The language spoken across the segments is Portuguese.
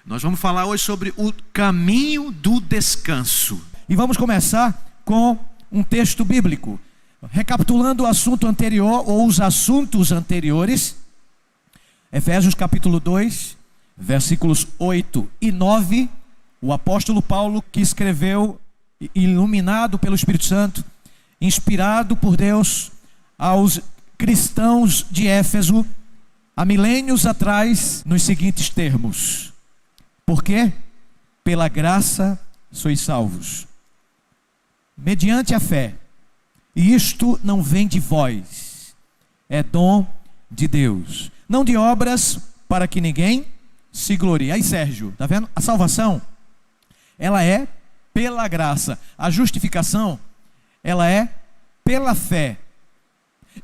Nós vamos falar hoje sobre o caminho do descanso. E vamos começar com um texto bíblico. Recapitulando o assunto anterior, ou os assuntos anteriores, Efésios capítulo 2, versículos 8 e 9, o apóstolo Paulo, que escreveu, iluminado pelo Espírito Santo, inspirado por Deus, aos cristãos de Éfeso, há milênios atrás, nos seguintes termos: porque pela graça sois salvos, mediante a fé, e isto não vem de vós, é dom de Deus, não de obras, para que ninguém se glorie. Aí, Sérgio, está vendo? A salvação, ela é pela graça. A justificação, ela é pela fé.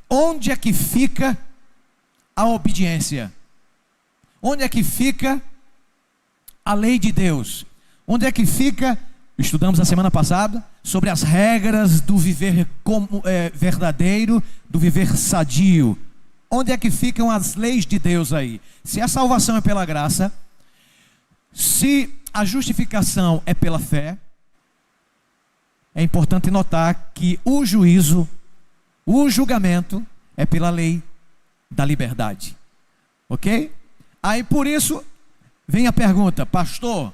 Onde é que fica a obediência? Onde é que fica a lei de Deus? Onde é que fica? Estudamos a semana passada sobre as regras do viver verdadeiro, do viver sadio. Onde é que ficam as leis de Deus aí? Se a salvação é pela graça, se a justificação é pela fé, é importante notar que o juízo, o julgamento é pela lei da liberdade. Ok? Aí por isso vem a pergunta: pastor,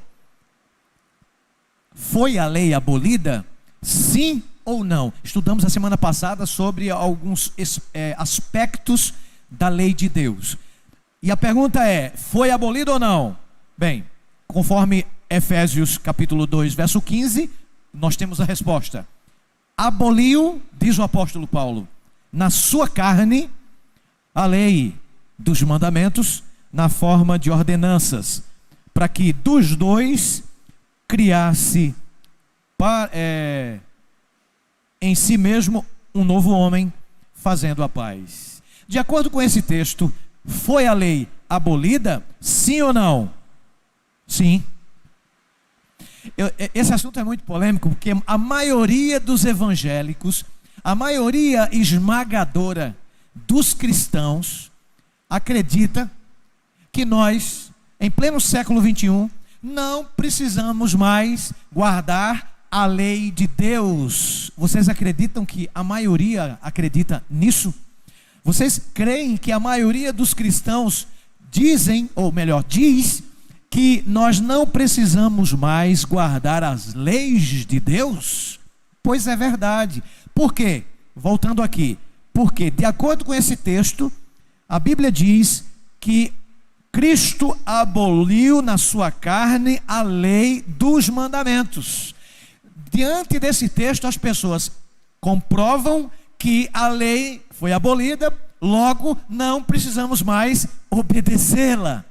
foi a lei abolida? Sim ou não? Estudamos a semana passada sobre alguns aspectos da lei de Deus. E a pergunta é: foi abolida ou não? Bem, conforme Efésios capítulo 2, verso 15, nós temos a resposta. Aboliu, diz o apóstolo Paulo, na sua carne, a lei dos mandamentos, na forma de ordenanças, para que dos dois criasse em si mesmo um novo homem, fazendo a paz. De acordo com esse texto, foi a lei abolida? Sim ou não? Sim. Esse assunto é muito polêmico, porque a maioria dos evangélicos, a maioria esmagadora dos cristãos, acredita que nós, em pleno século 21, não precisamos mais guardar a lei de Deus. Vocês acreditam que a maioria acredita nisso? Vocês creem que a maioria dos cristãos dizem, ou melhor, diz que nós não precisamos mais guardar as leis de Deus? Pois é verdade. Por quê? Voltando aqui. Porque, de acordo com esse texto, a Bíblia diz que Cristo aboliu na sua carne a lei dos mandamentos. Diante desse texto, as pessoas comprovam que a lei foi abolida, logo não precisamos mais obedecê-la.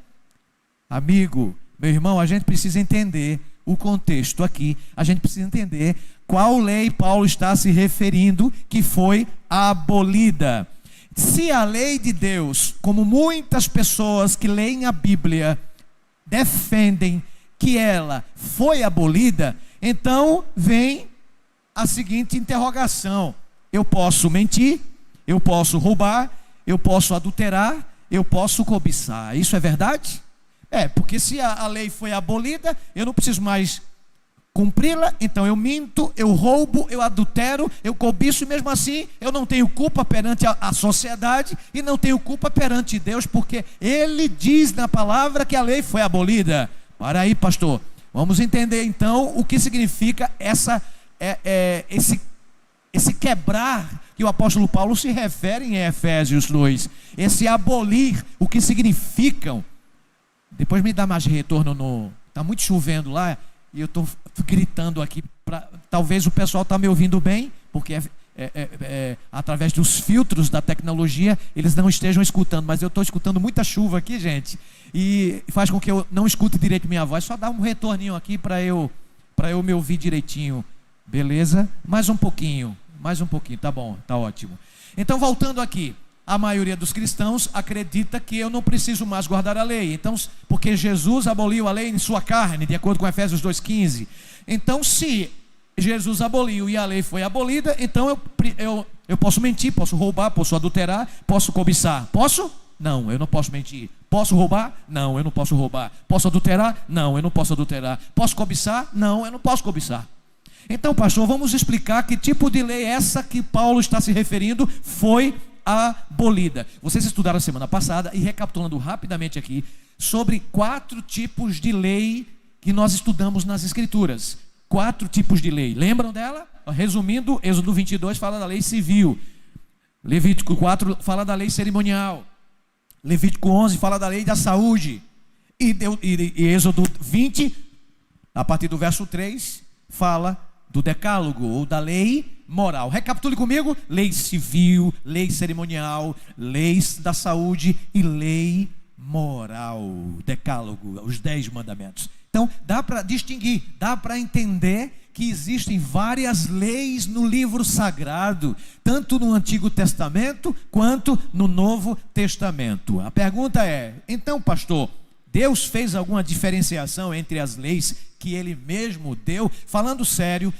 Amigo, meu irmão, a gente precisa entender o contexto aqui, a gente precisa entender qual lei Paulo está se referindo que foi abolida. Se a lei de Deus, como muitas pessoas que leem a Bíblia defendem que ela foi abolida, então vem a seguinte interrogação: eu posso mentir, eu posso roubar, eu posso adulterar, eu posso cobiçar. Isso é verdade? Porque se a lei foi abolida, eu não preciso mais cumpri-la, então eu minto, eu roubo, eu adultero, eu cobiço, e mesmo assim eu não tenho culpa perante a sociedade e não tenho culpa perante Deus, porque Ele diz na palavra que a lei foi abolida. Para aí, pastor, vamos entender então o que significa esse quebrar que o apóstolo Paulo se refere em Efésios 2, esse abolir, o que significam. Depois me dá mais retorno. Está muito chovendo lá e eu estou gritando aqui. Talvez o pessoal está me ouvindo bem, porque através dos filtros da tecnologia eles não estejam escutando, mas eu estou escutando muita chuva aqui, gente, e faz com que eu não escute direito minha voz. Só dá um retorninho aqui para eu me ouvir direitinho. Beleza? Mais um pouquinho, tá bom, tá ótimo. Então, voltando aqui, a maioria dos cristãos acredita que eu não preciso mais guardar a lei, então, porque Jesus aboliu a lei em sua carne, de acordo com Efésios 2,15. Então, se Jesus aboliu e a lei foi abolida, então eu posso mentir, posso roubar, posso adulterar, posso cobiçar. Posso? Não, eu não posso mentir. Posso roubar? Não, eu não posso roubar. Posso adulterar? Não, eu não posso adulterar. Posso cobiçar? Não, eu não posso cobiçar. Então, pastor, vamos explicar que tipo de lei essa que Paulo está se referindo foi abolida. Vocês estudaram semana passada, e recapitulando rapidamente aqui, sobre 4 tipos de lei que nós estudamos nas Escrituras. 4 tipos de lei. Lembram dela? Resumindo, Êxodo 22 fala da lei civil. Levítico 4 fala da lei cerimonial. Levítico 11 fala da lei da saúde. E Êxodo 20, a partir do verso 3, fala do decálogo, ou da lei moral. Recapitule comigo: lei civil, lei cerimonial, leis da saúde e lei moral. Decálogo, os 10 mandamentos. Então, dá para distinguir, dá para entender que existem várias leis no livro sagrado, tanto no Antigo Testamento quanto no Novo Testamento. A pergunta é: então, pastor, Deus fez alguma diferenciação entre as leis que Ele mesmo deu? Falando sério,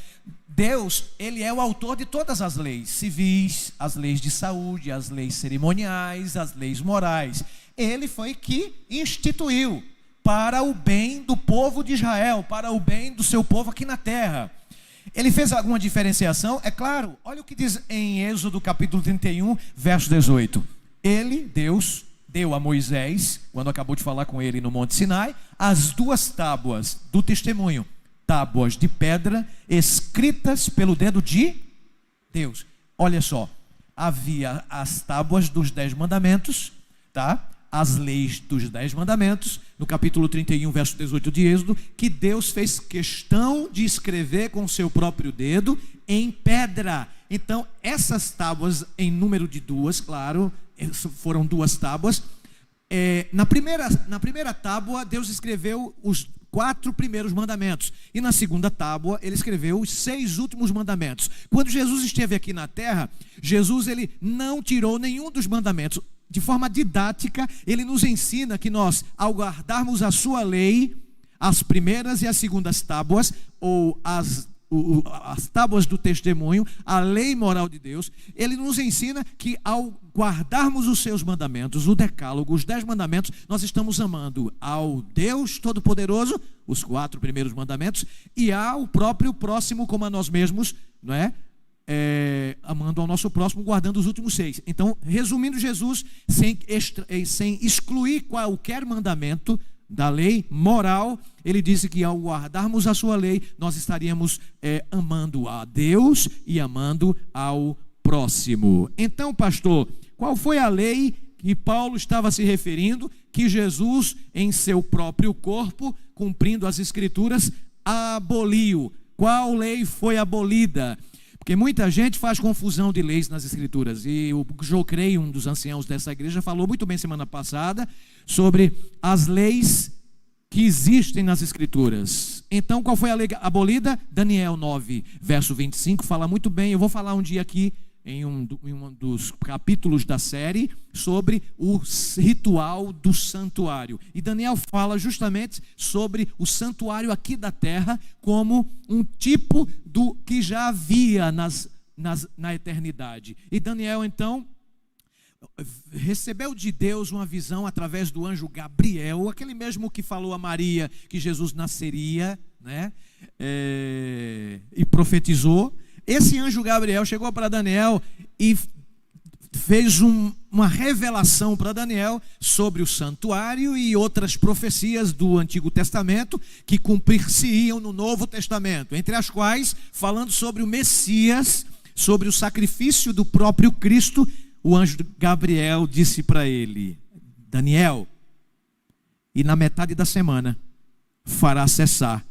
Deus, Ele é o autor de todas as leis civis, as leis de saúde, as leis cerimoniais, as leis morais. Ele foi que instituiu para o bem do povo de Israel, para o bem do seu povo aqui na terra. Ele fez alguma diferenciação? É claro, olha o que diz em Êxodo capítulo 31, verso 18. Ele, Deus, deu a Moisés, quando acabou de falar com ele no Monte Sinai, as 2 tábuas do testemunho, tábuas de pedra, escritas pelo dedo de Deus. Olha só, havia as tábuas dos 10 mandamentos, tá? As leis dos 10 mandamentos, no capítulo 31, verso 18 de Êxodo, que Deus fez questão de escrever com o seu próprio dedo em pedra. Então, essas tábuas, em número de 2, claro, foram 2 tábuas. Na primeira tábua, Deus escreveu os 4 primeiros mandamentos, e na segunda tábua ele escreveu os 6 últimos mandamentos. Quando Jesus esteve aqui na terra, Jesus, ele não tirou nenhum dos mandamentos. De forma didática, ele nos ensina que nós, ao guardarmos a sua lei, as primeiras e as segundas tábuas, ou as tábuas do testemunho, a lei moral de Deus, ele nos ensina que ao guardarmos os seus mandamentos, o decálogo, os 10 mandamentos, nós estamos amando ao Deus Todo-Poderoso, os 4 primeiros mandamentos, e ao próprio próximo como a nós mesmos, não é? Amando ao nosso próximo, guardando os últimos 6. Então, resumindo, Jesus, sem excluir qualquer mandamento da lei moral, ele disse que ao guardarmos a sua lei, nós estaríamos amando a Deus e amando ao próximo. Então, pastor, qual foi a lei que Paulo estava se referindo, que Jesus, em seu próprio corpo, cumprindo as Escrituras, aboliu? Qual lei foi abolida? Porque muita gente faz confusão de leis nas Escrituras. E o Jocrei, um dos anciãos dessa igreja, falou muito bem semana passada sobre as leis que existem nas Escrituras. Então, qual foi a lei abolida? Daniel 9, verso 25, fala muito bem. Eu vou falar um dia aqui, em um dos capítulos da série, sobre o ritual do santuário. E Daniel fala justamente sobre o santuário aqui da terra como um tipo do que já havia na eternidade. E Daniel, então, recebeu de Deus uma visão através do anjo Gabriel, aquele mesmo que falou a Maria que Jesus nasceria, né? E profetizou. Esse anjo Gabriel chegou para Daniel e fez uma revelação para Daniel sobre o santuário e outras profecias do Antigo Testamento que cumprir-se-iam no Novo Testamento, entre as quais, falando sobre o Messias, sobre o sacrifício do próprio Cristo, o anjo Gabriel disse para ele: Daniel, e na metade da semana fará cessar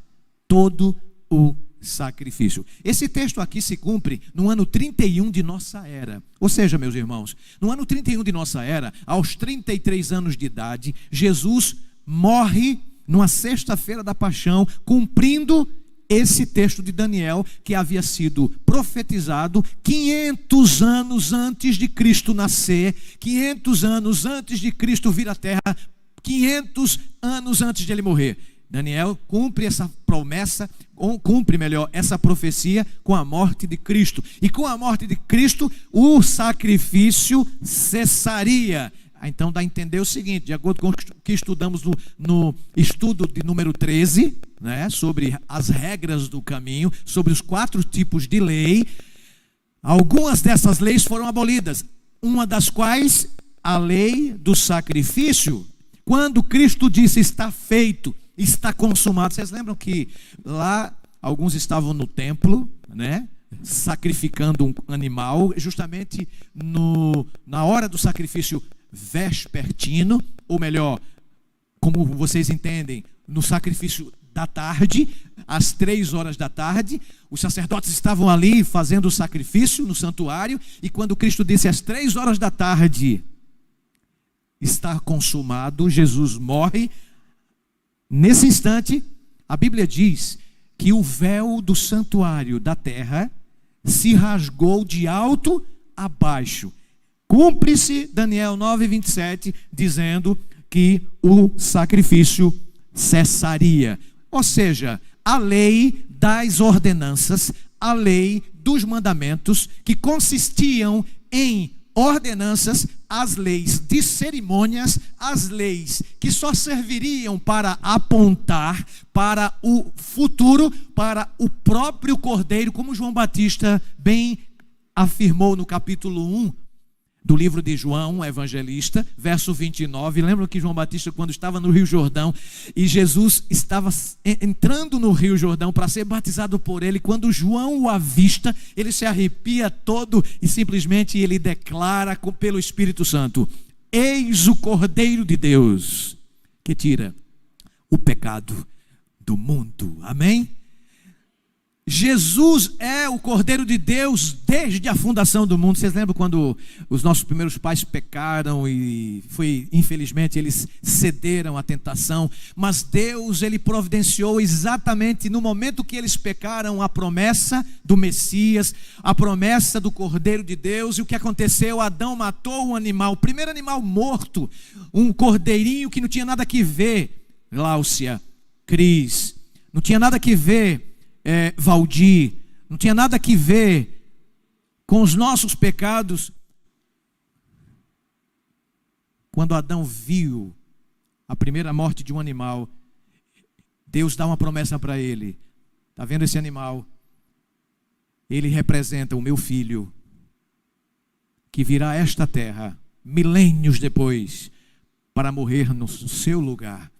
todo o sacrifício. Esse texto aqui se cumpre no ano 31 de nossa era. Ou seja, meus irmãos, no ano 31 de nossa era, aos 33 anos de idade, Jesus morre numa sexta-feira da paixão, cumprindo esse texto de Daniel que havia sido profetizado 500 anos antes de Cristo nascer, 500 anos antes de Cristo vir à terra, 500 anos antes de ele morrer. Daniel cumpre essa promessa, essa profecia com a morte de Cristo. E com a morte de Cristo, o sacrifício cessaria. Então dá a entender o seguinte, de acordo com o que estudamos no estudo de número 13, né, sobre as regras do caminho, sobre os 4 tipos de lei, algumas dessas leis foram abolidas, uma das quais a lei do sacrifício. Quando Cristo disse está feito, está consumado, vocês lembram que lá alguns estavam no templo, né, sacrificando um animal, justamente na hora do sacrifício vespertino, ou melhor, como vocês entendem, no sacrifício da tarde, às 3 horas da tarde, os sacerdotes estavam ali fazendo o sacrifício no santuário, e quando Cristo disse às 3 horas da tarde, está consumado, Jesus morre. Nesse instante, a Bíblia diz que o véu do santuário da terra se rasgou de alto a baixo. Cumpre-se Daniel 9:27, dizendo que o sacrifício cessaria. Ou seja, a lei das ordenanças, a lei dos mandamentos, que consistiam em ordenanças, as leis de cerimônias, as leis que só serviriam para apontar para o futuro, para o próprio Cordeiro, como João Batista bem afirmou no capítulo 1 do livro de João, evangelista, verso 29. Lembram que João Batista, quando estava no Rio Jordão, e Jesus estava entrando no Rio Jordão para ser batizado por ele, quando João o avista, ele se arrepia todo e simplesmente ele declara pelo Espírito Santo: eis o Cordeiro de Deus, que tira o pecado do mundo. Amém? Jesus é o Cordeiro de Deus desde a fundação do mundo. Vocês lembram quando os nossos primeiros pais pecaram e infelizmente eles cederam à tentação, mas Deus, ele providenciou exatamente no momento que eles pecaram a promessa do Messias, a promessa do Cordeiro de Deus. E o que aconteceu? Adão matou um animal, o primeiro animal morto, um cordeirinho que não tinha nada que ver, Gláucia, Cris, não tinha nada que ver, Valdir, não tinha nada que ver com os nossos pecados. Quando Adão viu a primeira morte de um animal, Deus dá uma promessa para ele: está vendo esse animal? Ele representa o meu filho, que virá a esta terra milênios depois para morrer no seu lugar,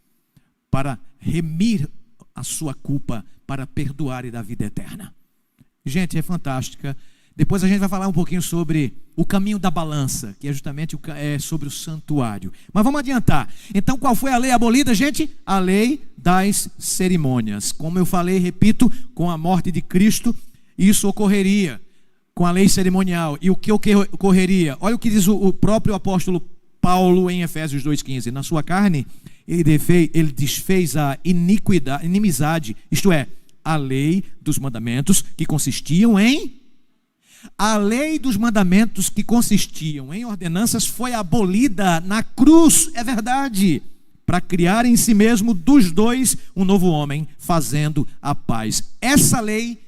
para remir a sua culpa, para perdoar e dar vida eterna. Gente, é fantástica. Depois a gente vai falar um pouquinho sobre o caminho da balança, que é justamente sobre o santuário. Mas vamos adiantar. Então, qual foi a lei abolida, gente? A lei das cerimônias. Como eu falei, repito, com a morte de Cristo, isso ocorreria com a lei cerimonial. E o que ocorreria? Olha o que diz o próprio apóstolo Paulo em Efésios 2,15. Na sua carne, ele desfez a inimizade, isto é, a lei dos mandamentos que consistiam em... A lei dos mandamentos que consistiam em ordenanças foi abolida na cruz, é verdade, para criar em si mesmo dos dois um novo homem, fazendo a paz. Essa lei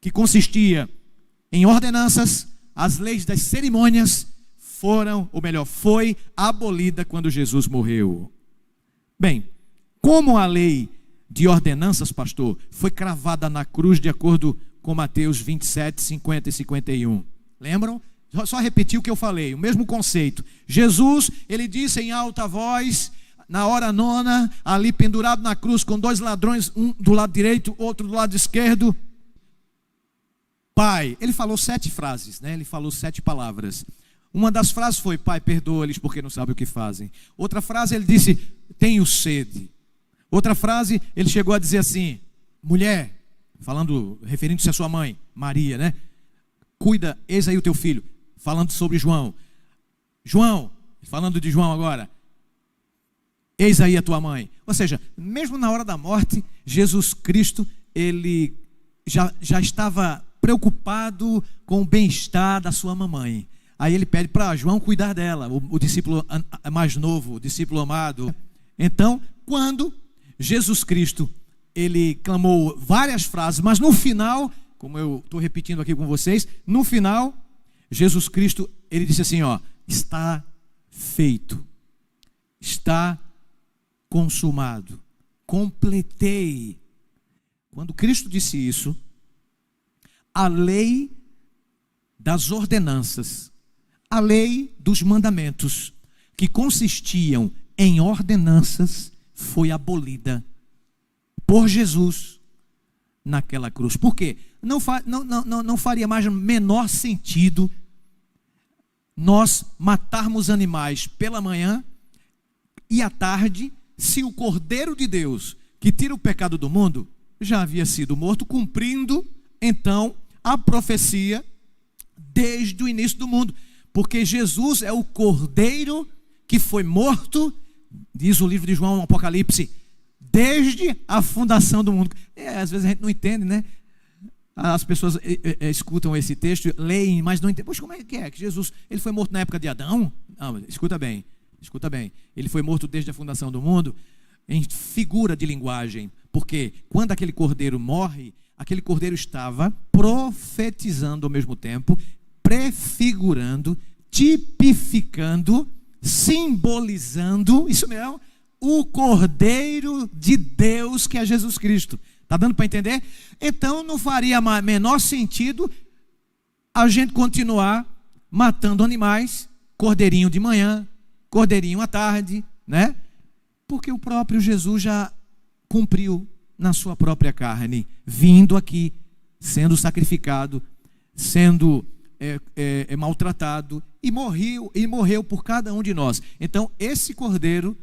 que consistia em ordenanças, as leis das cerimônias, foi abolida quando Jesus morreu. Bem, como a lei de ordenanças, pastor, foi cravada na cruz de acordo com Mateus 27, 50 e 51. Lembram? Só repetir o que eu falei, o mesmo conceito. Jesus, ele disse em alta voz, na hora nona, ali pendurado na cruz com 2 ladrões, um do lado direito, outro do lado esquerdo: Pai. Ele falou 7 frases, né? Ele falou 7 palavras. Uma das frases foi: Pai, perdoa-lhes porque não sabem o que fazem. Outra frase ele disse: tenho sede. Outra frase ele chegou a dizer assim: mulher, referindo-se à sua mãe, Maria, né? Cuida, eis aí o teu filho. Falando sobre João. João, falando de João agora, eis aí a tua mãe. Ou seja, mesmo na hora da morte, Jesus Cristo, ele já estava preocupado com o bem-estar da sua mamãe. Aí ele pede para João cuidar dela, o discípulo mais novo, o discípulo amado. Então, quando Jesus Cristo, ele clamou várias frases, mas no final, como eu estou repetindo aqui com vocês, no final, Jesus Cristo, ele disse assim, está feito, está consumado, completei. Quando Cristo disse isso, a lei das ordenanças, a lei dos mandamentos, que consistiam em ordenanças, foi abolida por Jesus naquela cruz. Por quê? Não faria mais menor sentido nós matarmos animais pela manhã e à tarde, se o Cordeiro de Deus, que tira o pecado do mundo, já havia sido morto, cumprindo então a profecia desde o início do mundo. Porque Jesus é o Cordeiro que foi morto, diz o livro de João, Apocalipse, desde a fundação do mundo. Às vezes a gente não entende, né? As pessoas escutam esse texto, leem, mas não entendem. Poxa, como é que Jesus, ele foi morto na época de Adão? Não, escuta bem. Ele foi morto desde a fundação do mundo, em figura de linguagem. Porque quando aquele cordeiro morre, aquele cordeiro estava profetizando ao mesmo tempo, prefigurando, tipificando, simbolizando, isso mesmo, o Cordeiro de Deus, que é Jesus Cristo. Está dando para entender? Então não faria menor sentido a gente continuar matando animais, cordeirinho de manhã, cordeirinho à tarde, né? Porque o próprio Jesus já cumpriu na sua própria carne, vindo aqui, sendo sacrificado, sendo maltratado, e morreu por cada um de nós. Então esse cordeiro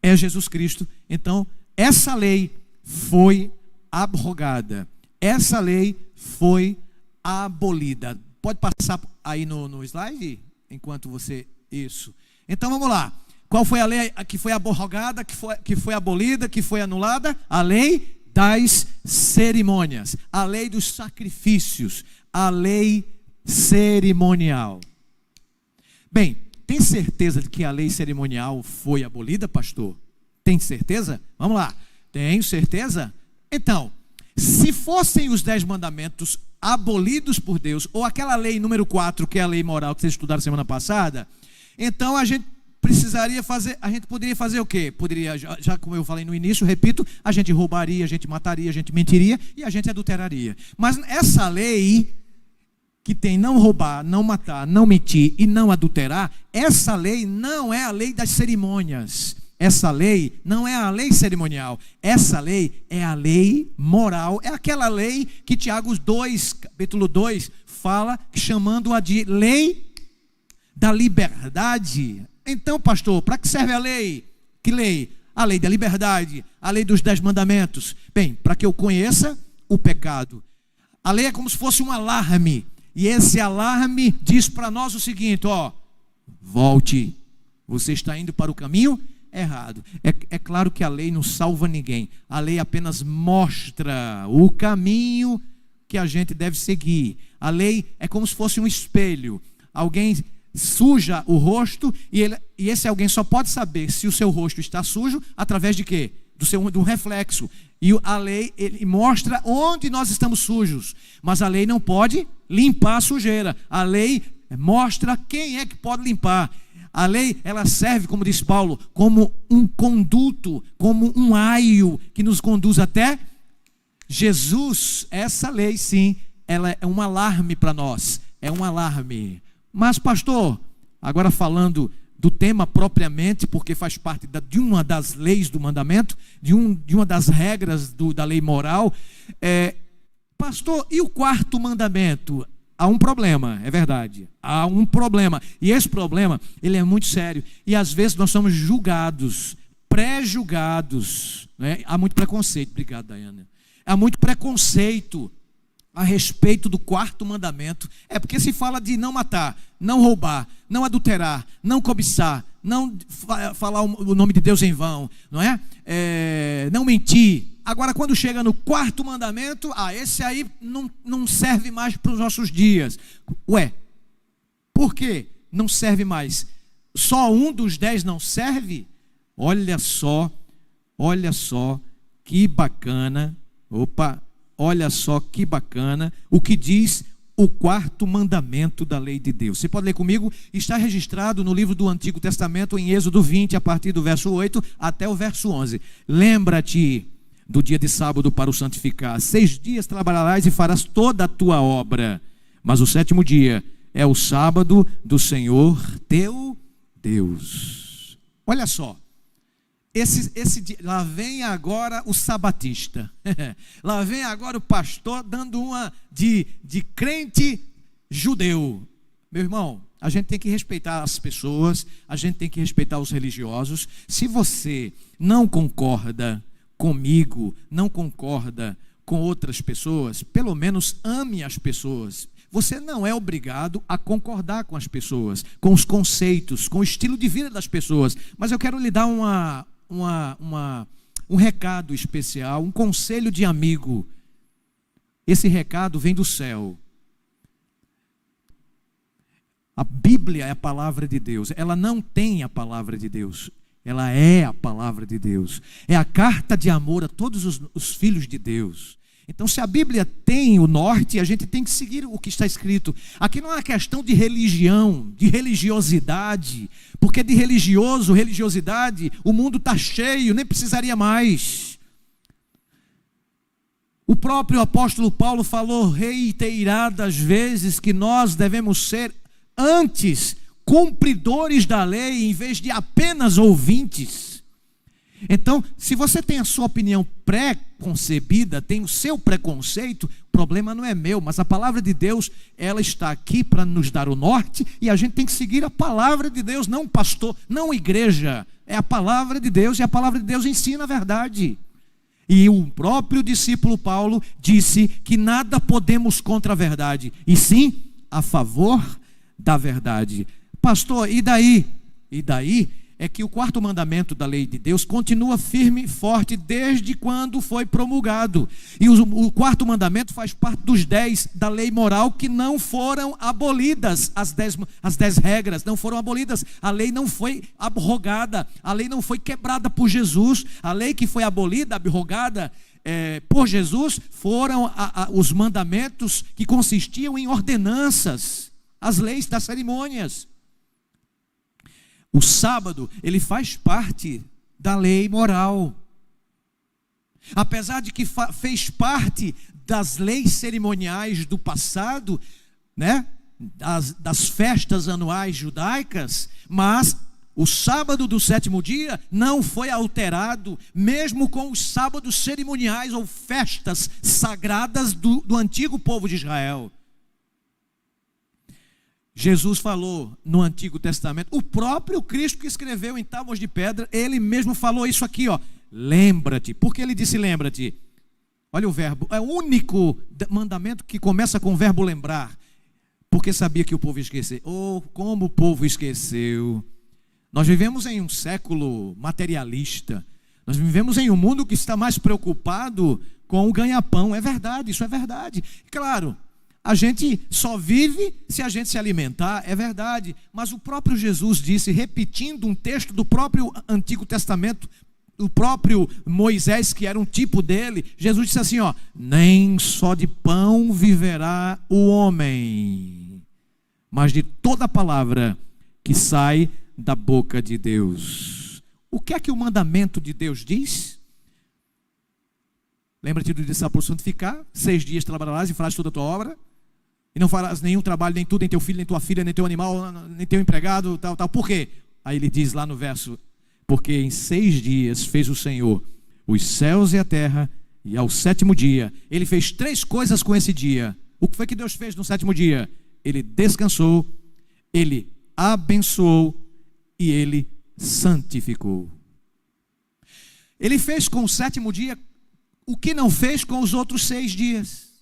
é Jesus Cristo. Então essa lei foi abrogada, essa lei foi abolida. Pode passar aí no slide, enquanto você... Isso. Então vamos lá. Qual foi a lei que foi abrogada, que foi abolida, que foi anulada? A lei das cerimônias, a lei dos sacrifícios, a lei cerimonial. Bem, tem certeza de que a lei cerimonial foi abolida, pastor? Tem certeza? Vamos lá. Tenho certeza? Então, se fossem os 10 mandamentos abolidos por Deus, ou aquela lei número 4, que é a lei moral que vocês estudaram semana passada, então a gente poderia fazer o quê? Poderia, já como eu falei no início, repito, a gente roubaria, a gente mataria, a gente mentiria e a gente adulteraria. Mas essa lei que tem não roubar, não matar, não mentir e não adulterar, essa lei não é a lei das cerimônias. Essa lei não é a lei cerimonial. Essa lei é a lei moral. É aquela lei que Tiago 2, capítulo 2, fala, chamando-a de lei da liberdade. Então, pastor, para que serve a lei? Que lei? A lei da liberdade, a lei dos 10 mandamentos. Bem, para que eu conheça o pecado. A lei é como se fosse um alarme. E esse alarme diz para nós o seguinte, volte, você está indo para o caminho errado. É claro que a lei não salva ninguém. A lei apenas mostra o caminho que a gente deve seguir. A lei é como se fosse um espelho. Alguém suja o rosto e esse alguém só pode saber se o seu rosto está sujo através de quê? Do reflexo. E a lei ele mostra onde nós estamos sujos, mas a lei não pode limpar a sujeira. A lei mostra quem é que pode limpar. A lei, ela serve, como diz Paulo, como um conduto, como um aio que nos conduz até Jesus. Essa lei, sim, ela é um alarme para nós. É um alarme. Mas, pastor, agora falando do tema propriamente, porque faz parte de uma das leis do mandamento, de uma das regras da lei moral. Pastor, e o 4º mandamento? Há um problema, é verdade. Há um problema. E esse problema, ele é muito sério. E às vezes nós somos julgados, pré-julgados. Né? Há muito preconceito. Obrigado, Daiane. Há muito preconceito a respeito do 4º mandamento. É porque se fala de não matar, não roubar, não adulterar, não cobiçar, não falar o nome de Deus em vão, não é? Não mentir. Agora, quando chega no 4º mandamento, esse aí não serve mais para os nossos dias. Ué, por que não serve mais? Só um dos 10 não serve? Olha só, que bacana. Olha só que bacana o que diz o quarto mandamento da lei de Deus. Você pode ler comigo? Está registrado no livro do Antigo Testamento, em Êxodo 20, a partir do verso 8 até o verso 11. Lembra-te do dia de sábado para o santificar. 6 dias trabalharás e farás toda a tua obra, mas o 7º dia é o sábado do Senhor teu Deus. Olha só, esse dia, lá vem agora o sabatista, lá vem agora o pastor dando uma de crente judeu. Meu irmão, a gente tem que respeitar as pessoas, a gente tem que respeitar os religiosos. Se você não concorda comigo, não concorda com outras pessoas, pelo menos ame as pessoas. Você não é obrigado a concordar com as pessoas, com os conceitos, com o estilo de vida das pessoas. Mas eu quero lhe dar um recado especial, um conselho de amigo. Esse recado vem do céu. A Bíblia é a palavra de Deus. Ela não tem a palavra de Deus. Ela é a palavra de Deus. É a carta de amor a todos os filhos de Deus. Então, se a Bíblia tem o norte, a gente tem que seguir o que está escrito. Aqui não é uma questão de religião, de religiosidade, porque de religiosidade, o mundo está cheio, nem precisaria mais. O próprio apóstolo Paulo falou reiteradas vezes que nós devemos ser antes cumpridores da lei, em vez de apenas ouvintes. Então, se você tem a sua opinião pré-concebida, tem o seu preconceito, o problema não é meu, mas a palavra de Deus, ela está aqui para nos dar o norte, e a gente tem que seguir a palavra de Deus, não pastor, não igreja, é a palavra de Deus, e a palavra de Deus ensina a verdade. E o próprio discípulo Paulo disse que nada podemos contra a verdade, e sim a favor da verdade. Pastor, e daí? E daí é que o quarto mandamento da lei de Deus continua firme e forte desde quando foi promulgado. E o quarto mandamento faz parte dos 10 da lei moral que não foram abolidas. As 10 regras não foram abolidas. A lei não foi abrogada. A lei não foi quebrada por Jesus. A lei que foi abolida, abrogada por Jesus, foram os mandamentos que consistiam em ordenanças, as leis das cerimônias. O sábado, ele faz parte da lei moral. Apesar de que fez parte das leis cerimoniais do passado, né? Das festas anuais judaicas, mas o sábado do 7º dia não foi alterado, mesmo com os sábados cerimoniais ou festas sagradas do antigo povo de Israel. Jesus falou no Antigo Testamento, o próprio Cristo que escreveu em tábuas de pedra, ele mesmo falou isso aqui, ó, lembra-te. Por que ele disse lembra-te? Olha o verbo, é o único mandamento que começa com o verbo lembrar, porque sabia que o povo ia esquecer. Oh, como o povo esqueceu. Nós vivemos em um século materialista, nós vivemos em um mundo que está mais preocupado com o ganha-pão. É verdade, isso é verdade. Claro, a gente só vive se a gente se alimentar, é verdade. Mas o próprio Jesus disse, repetindo um texto do próprio Antigo Testamento, o próprio Moisés, que era um tipo dele, Jesus disse assim, ó, nem só de pão viverá o homem, mas de toda palavra que sai da boca de Deus. O que é que o mandamento de Deus diz? Lembra-te do discípulo santificar, 6 dias trabalharás e farás toda a tua obra, e não farás nenhum trabalho, nem tu, nem teu filho, nem tua filha, nem teu animal, nem teu empregado, tal. Por quê? Aí ele diz lá no verso, porque em 6 dias fez o Senhor os céus e a terra, e ao 7º dia, ele fez 3 coisas com esse dia. O que foi que Deus fez no 7º dia? Ele descansou, ele abençoou e ele santificou. Ele fez com o 7º dia o que não fez com os outros 6 dias.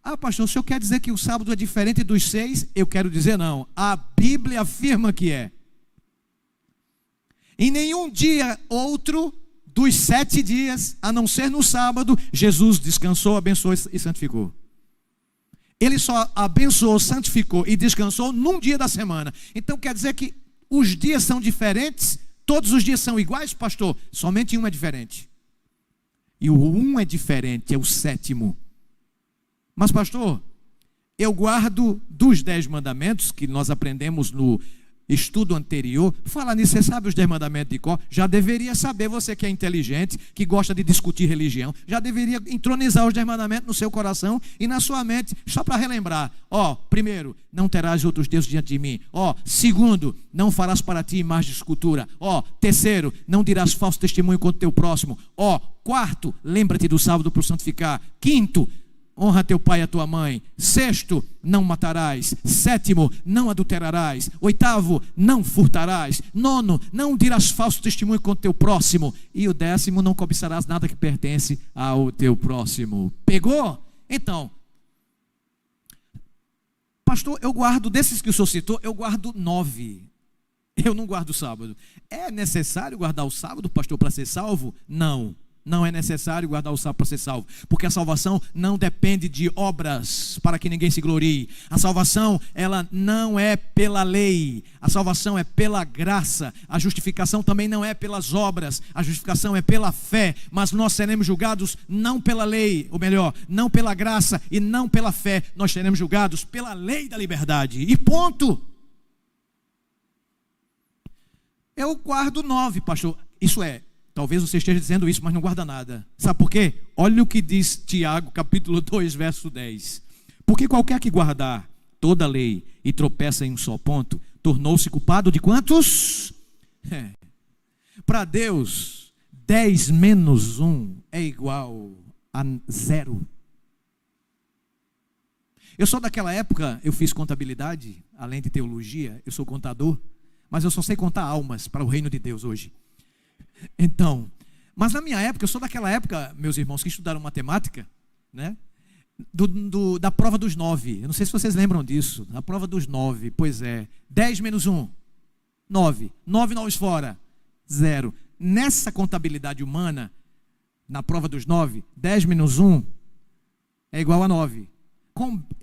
Ah, pastor, o senhor quer dizer que o sábado é diferente dos 6? Eu quero dizer não. A Bíblia afirma que é. Em nenhum dia outro dos 7 dias, a não ser no sábado, Jesus descansou, abençoou e santificou. Ele só abençoou, santificou e descansou num dia da semana. Então quer dizer que os dias são diferentes? Todos os dias são iguais, pastor? Somente um é diferente. E o um é diferente, é o 7º. Mas pastor, eu guardo dos 10 mandamentos, que nós aprendemos no estudo anterior. Fala nisso, você sabe os 10 mandamentos de cor? Já deveria saber, você que é inteligente, que gosta de discutir religião, já deveria entronizar os 10 mandamentos no seu coração e na sua mente, só para relembrar. Primeiro, não terás outros deuses diante de mim. Segundo, não farás para ti imagem de escultura. Terceiro, não dirás falso testemunho contra o teu próximo. Quarto, lembra-te do sábado para o santificar. Quinto, honra teu pai e a tua mãe. Sexto, não matarás. Sétimo, não adulterarás. Oitavo, não furtarás. Nono, não dirás falso testemunho contra o teu próximo. E o 10º, não cobiçarás nada que pertence ao teu próximo. Pegou? Então, pastor, eu guardo, desses que o senhor citou, eu guardo 9. Eu não guardo o sábado. É necessário guardar o sábado, pastor, para ser salvo? Não. Não é necessário guardar o sábado para ser salvo, porque a salvação não depende de obras para que ninguém se glorie. A salvação, ela não é pela lei, a salvação é pela graça. A justificação também não é pelas obras, a justificação é pela fé. Mas nós seremos julgados não pela lei, ou melhor, não pela graça e não pela fé. Nós seremos julgados pela lei da liberdade, e ponto. Eu guardo 9, pastor. Isso é, talvez você esteja dizendo isso, mas não guarda nada. Sabe por quê? Olha o que diz Tiago, capítulo 2, verso 10. Porque qualquer que guardar toda a lei e tropeça em um só ponto, tornou-se culpado de quantos? Para Deus, 10 menos 1 é igual a 0. Eu sou daquela época, eu fiz contabilidade, além de teologia, eu sou contador, mas eu só sei contar almas para o reino de Deus hoje. Então, mas na minha época, eu sou daquela época, meus irmãos que estudaram matemática, né? Da prova dos 9. Eu não sei se vocês lembram disso. A prova dos 9, pois é. 10 menos 1, 9. 9 noves fora, 0. Nessa contabilidade humana, na prova dos 9, 10 menos 1 é igual a 9.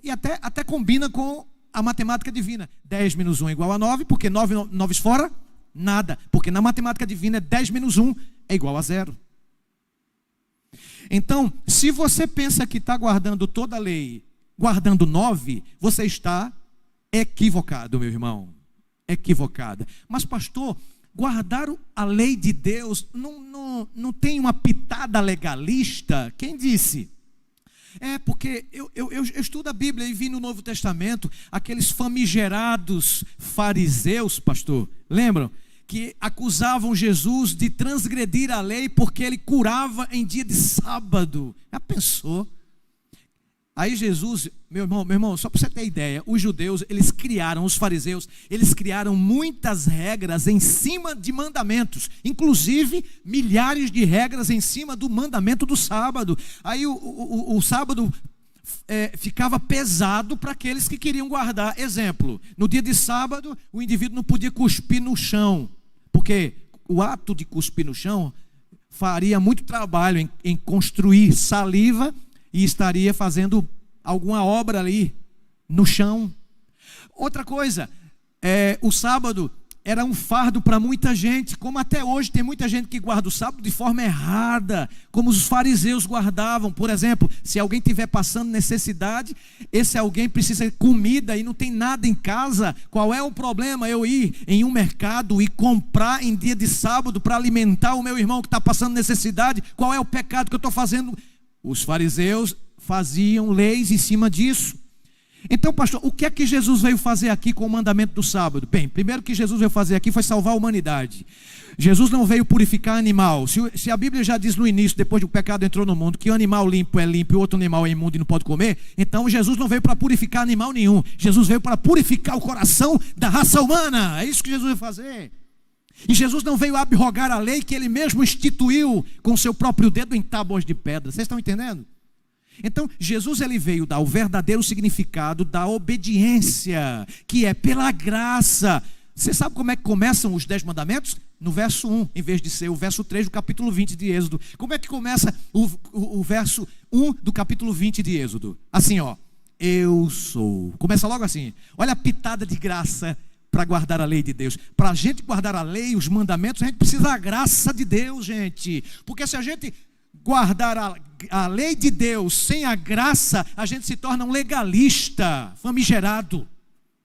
E até combina com a matemática divina. 10 menos 1 é igual a 9, porque 9 noves fora, nada, porque na matemática divina 10 menos 1 é igual a 0. Então, se você pensa que está guardando toda a lei, guardando 9, você está equivocado, meu irmão. Equivocada. Mas pastor, guardar a lei de Deus não tem uma pitada legalista? Quem disse? Porque eu estudo a Bíblia e vi no Novo Testamento aqueles famigerados fariseus, pastor, lembram? Que acusavam Jesus de transgredir a lei porque ele curava em dia de sábado. Já pensou? Aí Jesus, meu irmão, só para você ter ideia, os judeus, os fariseus, eles criaram muitas regras em cima de mandamentos, inclusive milhares de regras em cima do mandamento do sábado. Aí o sábado ficava pesado para aqueles que queriam guardar. Exemplo, no dia de sábado, o indivíduo não podia cuspir no chão, porque o ato de cuspir no chão faria muito trabalho em construir saliva e estaria fazendo alguma obra ali no chão. Outra coisa, o sábado era um fardo para muita gente, como até hoje tem muita gente que guarda o sábado de forma errada, como os fariseus guardavam. Por exemplo, se alguém estiver passando necessidade, esse alguém precisa de comida e não tem nada em casa, qual é o problema eu ir em um mercado e comprar em dia de sábado para alimentar o meu irmão que está passando necessidade? Qual é o pecado que eu estou fazendo? Os fariseus faziam leis em cima disso. Então, pastor, o que é que Jesus veio fazer aqui com o mandamento do sábado? Bem, primeiro que Jesus veio fazer aqui foi salvar a humanidade. Jesus não veio purificar animal. Se a Bíblia já diz no início, depois que o pecado entrou no mundo, que o animal limpo é limpo e outro animal é imundo e não pode comer, então Jesus não veio para purificar animal nenhum. Jesus veio para purificar o coração da raça humana. É isso que Jesus veio fazer. E Jesus não veio abrogar a lei que ele mesmo instituiu com seu próprio dedo em tábuas de pedra. Vocês estão entendendo? Então, Jesus ele veio dar o verdadeiro significado da obediência, que é pela graça. Você sabe como é que começam os 10 mandamentos? No verso 1, em vez de ser o verso 3 do capítulo 20 de Êxodo. Como é que começa o verso 1 do capítulo 20 de Êxodo? Assim, eu sou. Começa logo assim. Olha a pitada de graça para guardar a lei de Deus. Para a gente guardar a lei, os mandamentos, a gente precisa da graça de Deus, gente. Porque se a gente guardar a a lei de Deus sem a graça, a gente se torna um legalista, famigerado.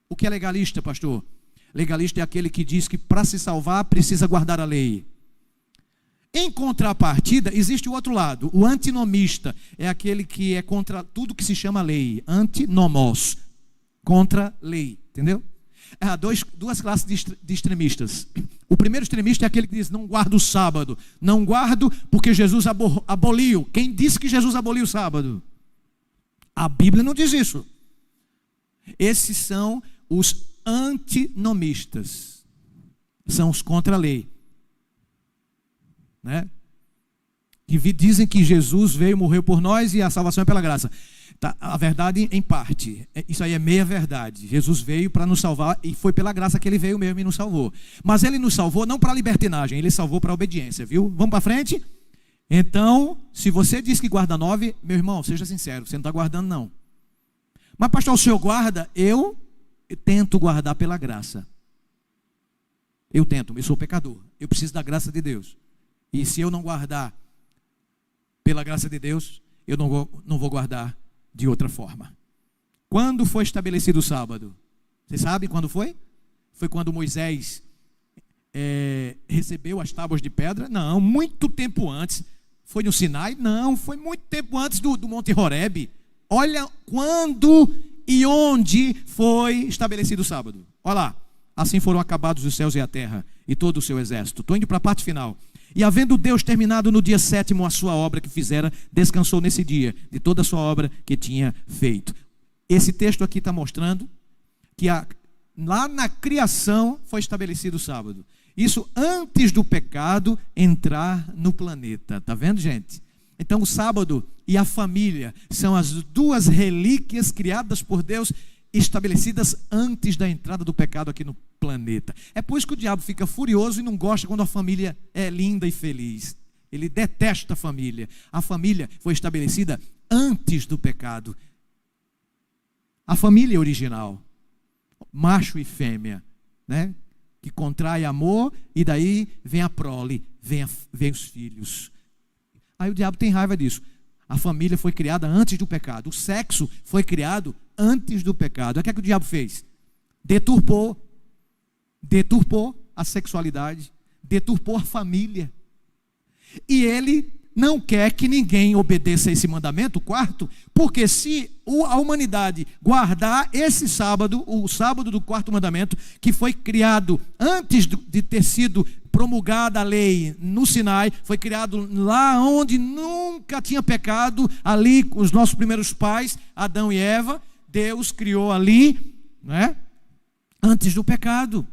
O que é legalista, pastor? Legalista é aquele que diz que para se salvar precisa guardar a lei. Em contrapartida, existe o outro lado, o antinomista, é aquele que é contra tudo que se chama lei, antinomos, contra lei, entendeu? Há duas classes de extremistas. O primeiro extremista é aquele que diz, não guardo o sábado, não guardo porque Jesus aboliu. Quem disse que Jesus aboliu o sábado? A Bíblia não diz isso. Esses são os antinomistas, são os contra a lei, né? Que dizem que Jesus veio, morreu por nós e a salvação é pela graça. Tá, a verdade em parte, isso aí é meia verdade. Jesus veio para nos salvar e foi pela graça que ele veio mesmo e nos salvou. Mas ele nos salvou não para a libertinagem, ele salvou para a obediência, viu? Vamos para frente? Então, se você diz que guarda 9, meu irmão, seja sincero, você não está guardando não. Mas pastor, o senhor guarda? Eu tento guardar pela graça. Eu sou pecador, eu preciso da graça de Deus. E se eu não guardar pela graça de Deus, eu não vou guardar de outra forma. Quando foi estabelecido o sábado? Você sabe quando foi? Foi quando Moisés recebeu as tábuas de pedra? Não, muito tempo antes. Foi no Sinai? Não, foi muito tempo antes do Monte Horebe. Olha quando e onde foi estabelecido o sábado. Olha lá. Assim foram acabados os céus e a terra e todo o seu exército. Estou indo para a parte final. E havendo Deus terminado no dia 7º a sua obra que fizera, descansou nesse dia de toda a sua obra que tinha feito. Esse texto aqui está mostrando que lá na criação foi estabelecido o sábado. Isso antes do pecado entrar no planeta. Está vendo, gente? Então o sábado e a família são as duas relíquias criadas por Deus, estabelecidas antes da entrada do pecado aqui no planeta. É por isso que o diabo fica furioso e não gosta quando a família é linda e feliz. Ele detesta a família. A família foi estabelecida antes do pecado. A família original, macho e fêmea, né? Que contrai amor e daí vem a prole, vem os filhos. Aí o diabo tem raiva disso. A família foi criada antes do pecado. O sexo foi criado antes do pecado. O que é que o diabo fez? Deturpou a sexualidade, deturpou a família. E ele não quer que ninguém obedeça a esse mandamento, quarto, porque se a humanidade guardar esse sábado, o sábado do quarto mandamento, que foi criado antes de ter sido promulgada a lei no Sinai, foi criado lá onde nunca tinha pecado, ali com os nossos primeiros pais, Adão e Eva, Deus criou ali, né, antes do pecado.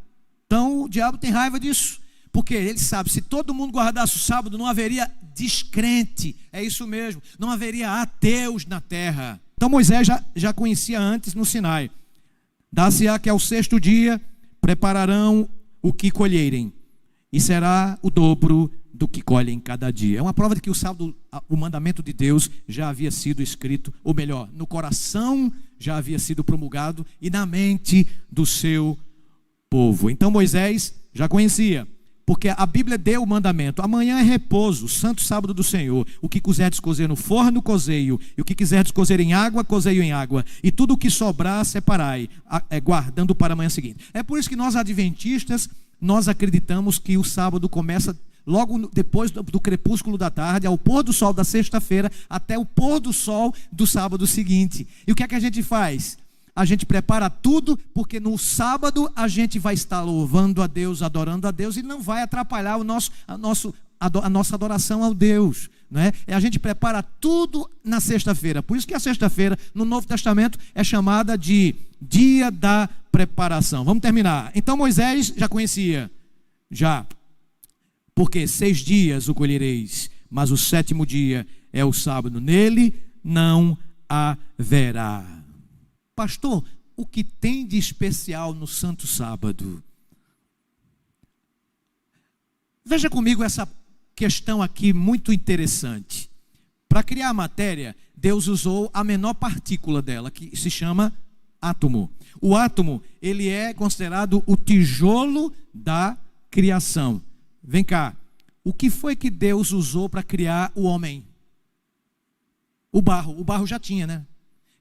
Então o diabo tem raiva disso, porque ele sabe, se todo mundo guardasse o sábado, não haveria descrente, é isso mesmo, não haveria ateus na terra. Então Moisés já conhecia antes no Sinai. Dar-se-á que ao 6º dia prepararão o que colherem, e será o dobro do que colhem cada dia. É uma prova de que o sábado, o mandamento de Deus já havia sido escrito, ou melhor, no coração já havia sido promulgado e na mente do seu povo. Então Moisés já conhecia, porque a Bíblia deu o mandamento: amanhã é repouso, santo sábado do Senhor. O que quiserdes cozer no forno, cozeio, e o que quiserdes cozer em água, cozeio em água, e tudo o que sobrar, separai, guardando para a manhã seguinte. É por isso que nós adventistas, nós acreditamos que o sábado começa logo depois do crepúsculo da tarde, ao pôr do sol da sexta-feira, até o pôr do sol do sábado seguinte. E o que é que a gente faz? A gente prepara tudo, porque no sábado a gente vai estar louvando a Deus, adorando a Deus, e não vai atrapalhar a nossa adoração ao Deus, né? A gente prepara tudo na sexta-feira. Por isso que a sexta-feira no Novo Testamento é chamada de dia da preparação. Vamos terminar. Então Moisés já conhecia, porque 6 dias o colhereis, mas o 7º dia é o sábado, nele não haverá. Pastor, o que tem de especial no Santo Sábado? Veja comigo essa questão aqui muito interessante. Para criar a matéria, Deus usou a menor partícula dela, que se chama átomo. O átomo, ele é considerado o tijolo da criação. Vem cá, o que foi que Deus usou para criar o homem? O barro já tinha, né?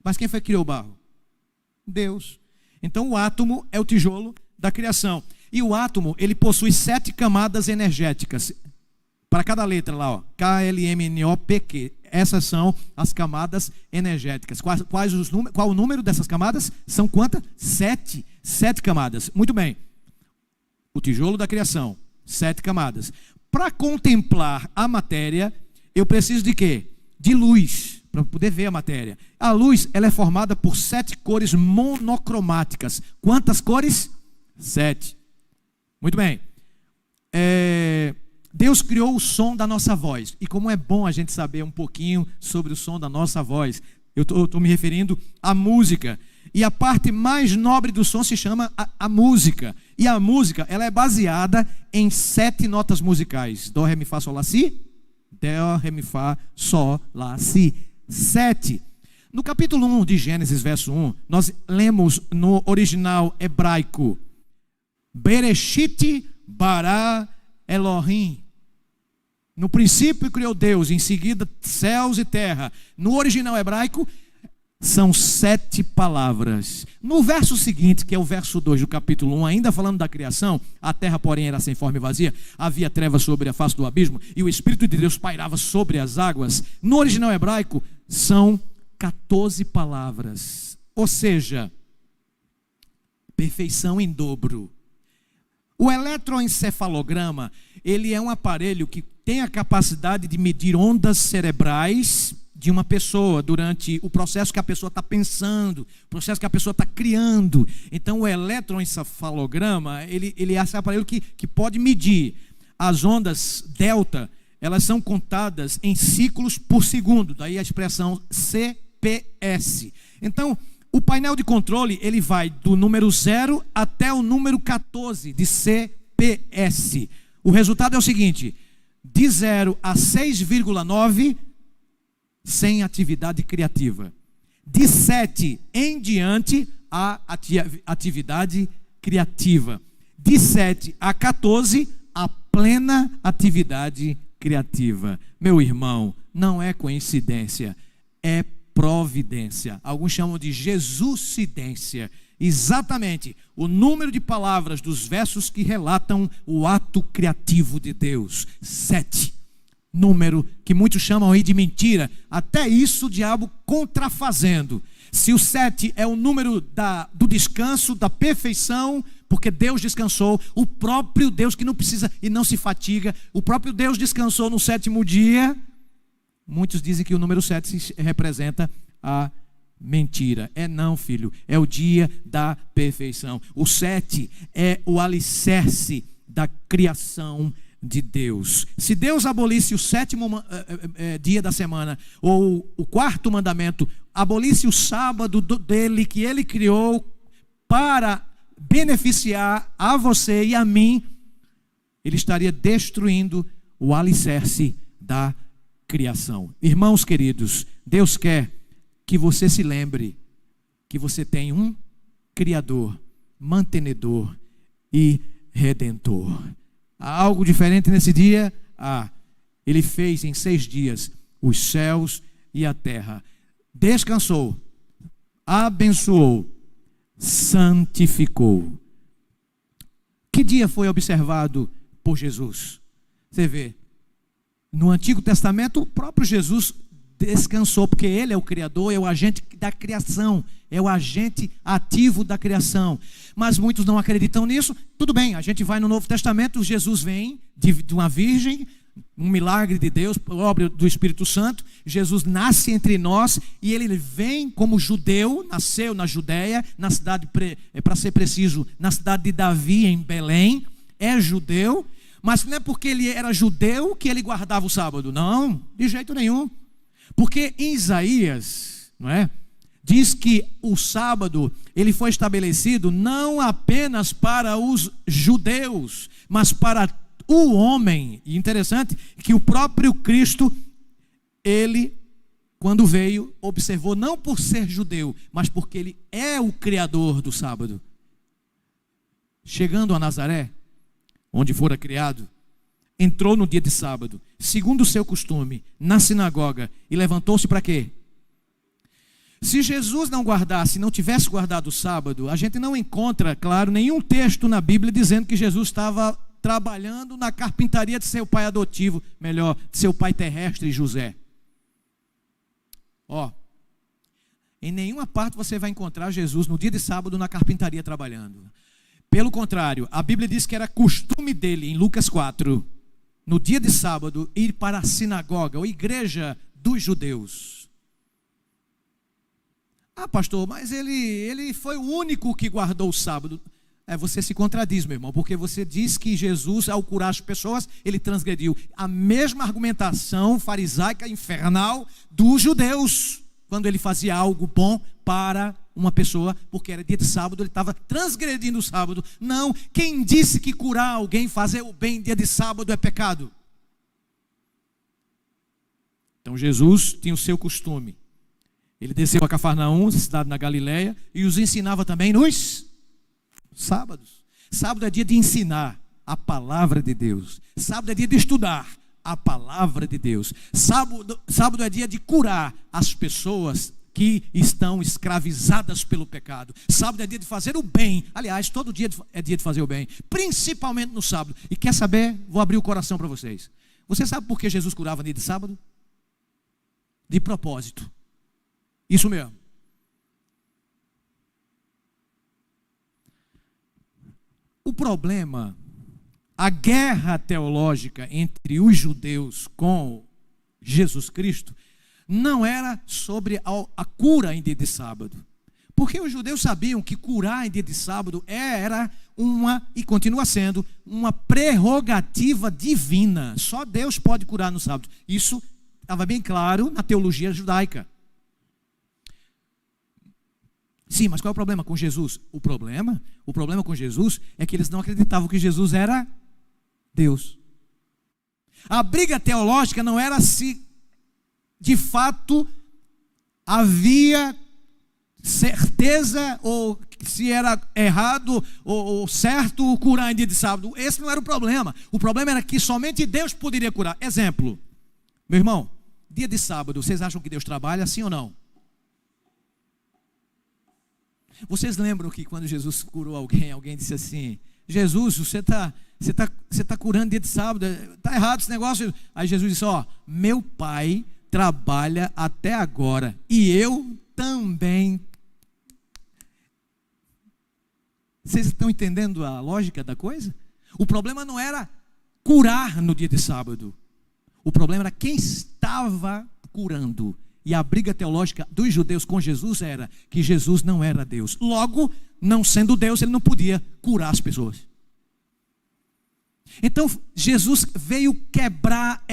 Mas quem foi que criou o barro? Deus. Então o átomo é o tijolo da criação. E o átomo, ele possui 7 camadas energéticas. Para cada letra lá, ó, KLMNOPQ. Essas são as camadas energéticas. Qual o número dessas camadas? São quantas? 7. 7 camadas. Muito bem. O tijolo da criação. 7 camadas. Para contemplar a matéria, eu preciso de quê? De luz, para poder ver a matéria. A luz, ela é formada por 7 cores monocromáticas. Quantas cores? 7. Muito bem. Deus criou o som da nossa voz. E como é bom a gente saber um pouquinho sobre o som da nossa voz. Eu estou me referindo à música. E a parte mais nobre do som se chama a música. E a música, ela é baseada em 7 notas musicais. Dó, ré, mi, fá, sol, lá, si. Dó, ré, mi, fá, sol, lá, si. 7. No capítulo 1 de Gênesis, verso 1, nós lemos no original hebraico: Bereshit bara Elohim. No princípio criou Deus, em seguida céus e terra. No original hebraico, são 7 palavras. No verso seguinte, que é o verso 2 do capítulo 1, ainda falando da criação: a terra, porém, era sem forma e vazia, havia trevas sobre a face do abismo, e o Espírito de Deus pairava sobre as águas. No original hebraico, são 14 palavras. Ou seja, perfeição em dobro. O eletroencefalograma, ele é um aparelho que tem a capacidade de medir ondas cerebrais de uma pessoa durante o processo que a pessoa está pensando, o processo que a pessoa está criando. Então o eletroencefalograma, ele é esse aparelho que pode medir as ondas delta. Elas são contadas em ciclos por segundo, daí a expressão CPS. Então o painel de controle, ele vai do número 0 até o número 14 de CPS. O resultado é o seguinte: de 0 a 6,9, sem atividade criativa. De 7 em diante, a atividade criativa. De 7 a 14, a plena atividade criativa. Meu irmão, não é coincidência, é providência. Alguns chamam de Jesuscidência. Exatamente o número de palavras dos versos que relatam o ato criativo de Deus. 7. Número que muitos chamam aí de mentira. Até isso o diabo contrafazendo. Se o 7 é o número do descanso, da perfeição, porque Deus descansou, o próprio Deus que não precisa e não se fatiga, o próprio Deus descansou no 7º dia. Muitos dizem que o número 7 representa a mentira. Não, filho, é o dia da perfeição. O 7 é o alicerce da criação de Deus. Se Deus abolisse o 7º dia da semana, ou o 4º mandamento, abolisse o sábado dele que ele criou para beneficiar a você e a mim, ele estaria destruindo o alicerce da criação. Irmãos queridos, Deus quer que você se lembre que você tem um Criador, mantenedor e Redentor. Há algo diferente nesse dia? Ele fez em 6 dias os céus e a terra. Descansou, abençoou, santificou. Que dia foi observado por Jesus? Você vê, no Antigo Testamento, o próprio Jesus descansou, porque ele é o Criador, é o agente da criação, é o agente ativo da criação. Mas muitos não acreditam nisso. Tudo bem, a gente vai no Novo Testamento, Jesus vem de uma virgem, um milagre de Deus, obra do Espírito Santo. Jesus nasce entre nós e ele vem como judeu, nasceu na Judéia, na cidade, para ser preciso, na cidade de Davi, em Belém. É judeu, mas não é porque ele era judeu que ele guardava o sábado. Não, de jeito nenhum. Porque em Isaías, não é? Diz que o sábado ele foi estabelecido não apenas para os judeus, mas para o homem. E interessante que o próprio Cristo, ele, quando veio, observou não por ser judeu, mas porque ele é o criador do sábado. Chegando a Nazaré, onde fora criado, entrou no dia de sábado, segundo o seu costume, na sinagoga, e levantou-se para quê? Se Jesus não guardasse, não tivesse guardado o sábado, a gente não encontra, claro, nenhum texto na Bíblia dizendo que Jesus estava trabalhando na carpintaria de seu pai adotivo, melhor, de seu pai terrestre, José. Em nenhuma parte você vai encontrar Jesus no dia de sábado na carpintaria trabalhando. Pelo contrário, a Bíblia diz que era costume dele, em Lucas 4, no dia de sábado, ir para a sinagoga, ou igreja dos judeus. Pastor, mas ele foi o único que guardou o sábado. Você se contradiz, meu irmão, porque você diz que Jesus, ao curar as pessoas, ele transgrediu a mesma argumentação farisaica, infernal, dos judeus, quando ele fazia algo bom para uma pessoa, porque era dia de sábado, ele estava transgredindo o sábado. Não, quem disse que curar alguém, fazer o bem dia de sábado é pecado? Então Jesus tinha o seu costume. Ele desceu a Cafarnaum, cidade na Galileia, e os ensinava também nos sábados. Sábado é dia de ensinar a palavra de Deus. Sábado é dia de estudar a palavra de Deus. Sábado é dia de curar as pessoas que estão escravizadas pelo pecado. Sábado é dia de fazer o bem. Aliás, todo dia é dia de fazer o bem, principalmente no sábado. E quer saber? Vou abrir o coração para vocês. Você sabe por que Jesus curava no dia de sábado? De propósito. Isso mesmo. O problema, a guerra teológica entre os judeus com Jesus Cristo, não era sobre a cura em dia de sábado. Porque os judeus sabiam que curar em dia de sábado era e continua sendo, uma prerrogativa divina. Só Deus pode curar no sábado. Isso estava bem claro na teologia judaica. Sim, mas qual é o problema com Jesus? O problema com Jesus é que eles não acreditavam que Jesus era Deus. A briga teológica não era se de fato havia certeza ou se era errado ou certo curar em dia de sábado. Esse não era o problema. O problema era que somente Deus poderia curar. Exemplo, meu irmão, dia de sábado, vocês acham que Deus trabalha, sim ou não? Vocês lembram que quando Jesus curou alguém disse assim: Jesus, você tá curando dia de sábado, está errado esse negócio. Aí Jesus disse: meu pai trabalha até agora e eu também. Vocês estão entendendo a lógica da coisa? O problema não era curar no dia de sábado. O problema era quem estava curando. E a briga teológica dos judeus com Jesus era que Jesus não era Deus. Logo, não sendo Deus, ele não podia curar as pessoas. Então, Jesus veio quebrar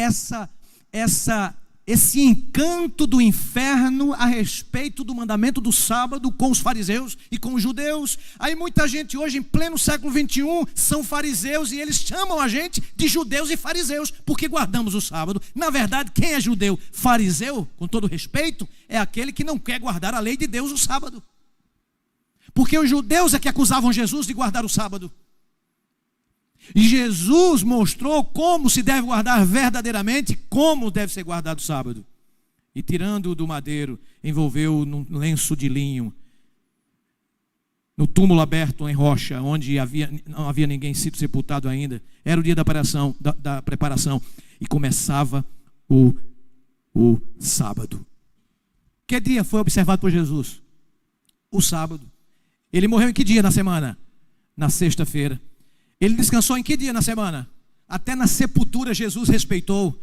esse encanto do inferno a respeito do mandamento do sábado com os fariseus e com os judeus. Aí muita gente hoje, em pleno século 21, são fariseus e eles chamam a gente de judeus e fariseus, porque guardamos o sábado. Na verdade, quem é judeu? Fariseu, com todo respeito, é aquele que não quer guardar a lei de Deus o sábado. Porque os judeus é que acusavam Jesus de guardar o sábado. E Jesus mostrou como se deve guardar verdadeiramente, como deve ser guardado o sábado. E tirando-o do madeiro, envolveu num lenço de linho, no túmulo aberto em rocha, onde não havia ninguém sido sepultado ainda. Era o dia da preparação. E começava o sábado. Que dia foi observado por Jesus? O sábado. Ele morreu em que dia na semana? Na sexta-feira. Ele descansou em que dia na semana? Até na sepultura Jesus respeitou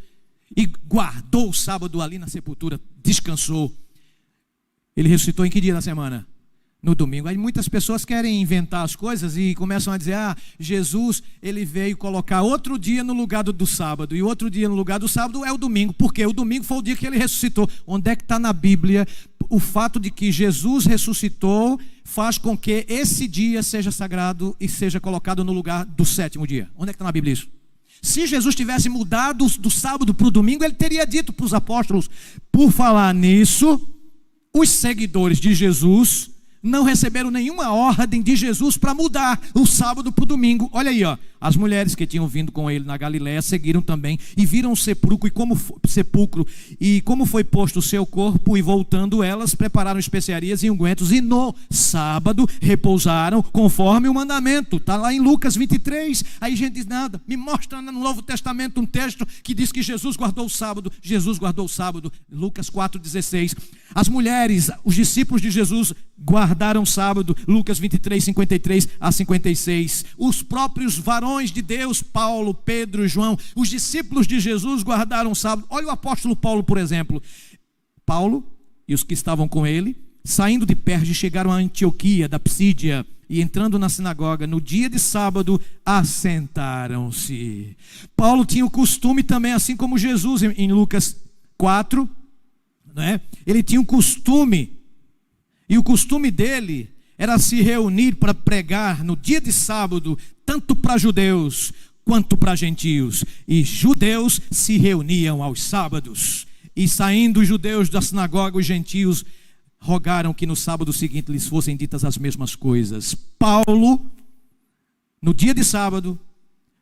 e guardou o sábado ali na sepultura, descansou. Ele ressuscitou em que dia na semana? No domingo. Aí muitas pessoas querem inventar as coisas e começam a dizer: Jesus, ele veio colocar outro dia no lugar do sábado, e outro dia no lugar do sábado é o domingo, porque o domingo foi o dia que ele ressuscitou. Onde é que está na Bíblia o fato de que Jesus ressuscitou faz com que esse dia seja sagrado e seja colocado no lugar do sétimo dia? Onde é que está na Bíblia isso? Se Jesus tivesse mudado do sábado para o domingo, ele teria dito para os apóstolos. Por falar nisso, os seguidores de Jesus não receberam nenhuma ordem de Jesus para mudar o sábado para o domingo. Olha aí, As mulheres que tinham vindo com ele na Galiléia seguiram também e viram o sepulcro e como foi posto o seu corpo, e voltando elas prepararam especiarias e ungüentos, e no sábado repousaram conforme o mandamento. Está lá em Lucas 23. Aí gente diz: nada, me mostra no Novo Testamento um texto que diz que Jesus guardou o sábado. Jesus guardou o sábado. Lucas 4,16. As mulheres, os discípulos de Jesus, guardaram o sábado. Lucas 23, 53 a 56. Os próprios varões de Deus, Paulo, Pedro e João, os discípulos de Jesus, guardaram o sábado. Olha o apóstolo Paulo, por exemplo. Paulo e os que estavam com ele, saindo de Perge, chegaram a Antioquia da Psídia, e entrando na sinagoga no dia de sábado, assentaram-se. Paulo tinha o costume também, assim como Jesus em Lucas 4, né? Ele tinha um costume, e o costume dele era se reunir para pregar no dia de sábado, tanto para judeus quanto para gentios. E judeus se reuniam aos sábados, e saindo os judeus da sinagoga, os gentios rogaram que no sábado seguinte lhes fossem ditas as mesmas coisas. Paulo, no dia de sábado,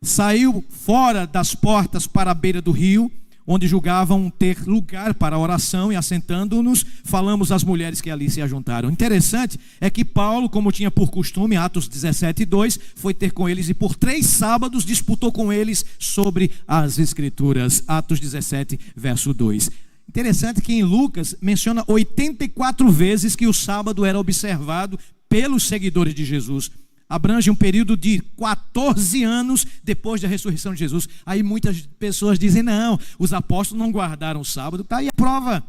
saiu fora das portas para a beira do rio, onde julgavam ter lugar para a oração, e assentando-nos, falamos às mulheres que ali se ajuntaram. Interessante é que Paulo, como tinha por costume, Atos 17:2, foi ter com eles e por 3 sábados disputou com eles sobre as Escrituras. Atos 17, verso 2. Interessante que em Lucas menciona 84 vezes que o sábado era observado pelos seguidores de Jesus. Abrange um período de 14 anos depois da ressurreição de Jesus. Aí muitas pessoas dizem: não, os apóstolos não guardaram o sábado. Está aí a prova.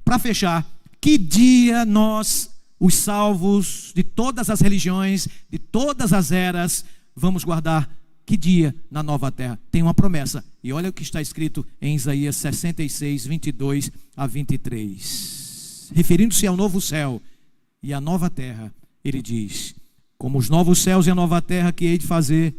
Para fechar, que dia nós, os salvos de todas as religiões, de todas as eras, vamos guardar? Que dia na nova terra? Tem uma promessa. E olha o que está escrito em Isaías 66, 22 a 23. Referindo-se ao novo céu e à nova terra, ele diz: como os novos céus e a nova terra que hei de fazer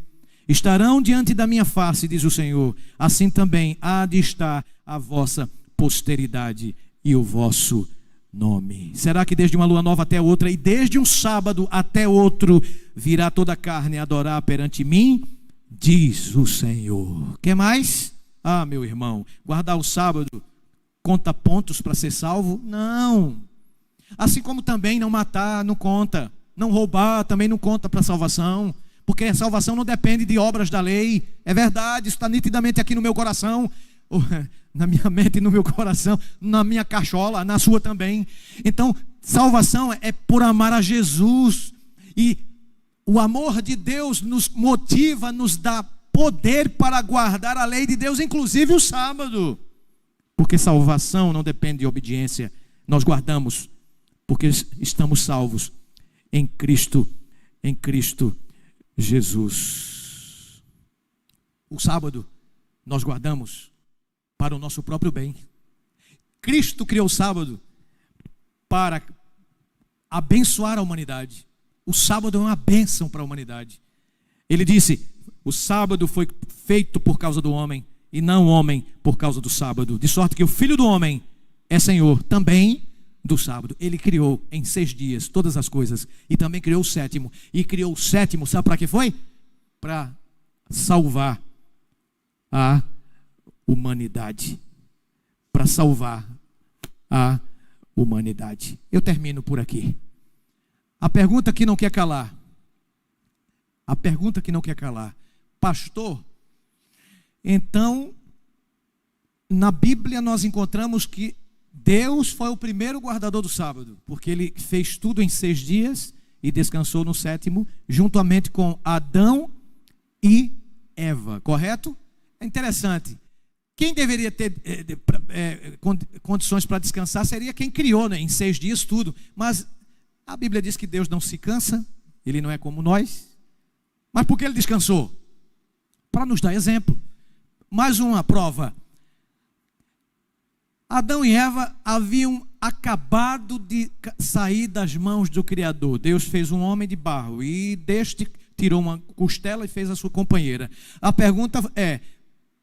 estarão diante da minha face, diz o Senhor, assim também há de estar a vossa posteridade e o vosso nome. Será que desde uma lua nova até outra, e desde um sábado até outro, virá toda a carne a adorar perante mim? Diz o Senhor. Quer mais? Ah, meu irmão, guardar o sábado conta pontos para ser salvo? Não. Assim como também não matar não conta, não roubar também não conta para salvação, porque a salvação não depende de obras da lei. É verdade, isso está nitidamente aqui no meu coração, na minha mente e no meu coração, na minha cachola, na sua também. Então, salvação é por amar a Jesus, e o amor de Deus nos motiva, nos dá poder para guardar a lei de Deus, inclusive o sábado. Porque salvação não depende de obediência. Nós guardamos porque estamos salvos em Cristo Jesus. O sábado nós guardamos para o nosso próprio bem. Cristo criou o sábado para abençoar a humanidade. O sábado é uma bênção para a humanidade. Ele disse: o sábado foi feito por causa do homem, e não o homem por causa do sábado. De sorte que o Filho do homem é Senhor também do sábado. Ele criou em 6 dias todas as coisas, e também criou o 7º. E criou o 7º, sabe para que foi? Para salvar a humanidade. Para salvar a humanidade. Eu termino por aqui. A pergunta que não quer calar. A pergunta que não quer calar. Pastor, então, na Bíblia nós encontramos que Deus foi o primeiro guardador do sábado, porque ele fez tudo em 6 dias e descansou no 7º, juntamente com Adão e Eva, correto? É interessante. Quem deveria ter condições para descansar seria quem criou, né, em 6 dias tudo. Mas a Bíblia diz que Deus não se cansa, Ele não é como nós. Mas por que Ele descansou? Para nos dar exemplo. Mais uma prova. Adão e Eva haviam acabado de sair das mãos do Criador. Deus fez um homem de barro e deste tirou uma costela e fez a sua companheira. A pergunta é: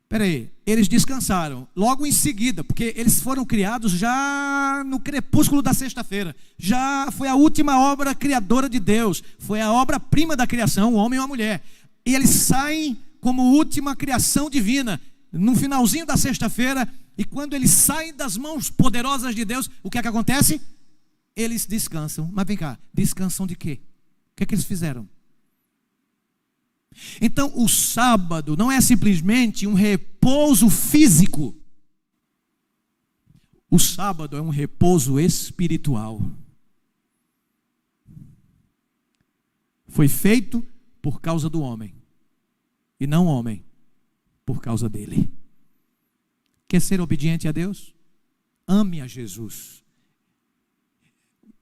peraí, eles descansaram logo em seguida, porque eles foram criados já no crepúsculo da sexta-feira. Já foi a última obra criadora de Deus, foi a obra-prima da criação, o homem e a mulher. e eles saem como última criação divina, no finalzinho da sexta-feira, e quando eles saem das mãos poderosas de Deus, o que é que acontece? Eles descansam. Mas vem cá, descansam de quê? O que é que eles fizeram? Então o sábado não é simplesmente um repouso físico. O sábado é um repouso espiritual. Foi feito por causa do homem, e não o homem por causa dele. Quer ser obediente a Deus? Ame a Jesus.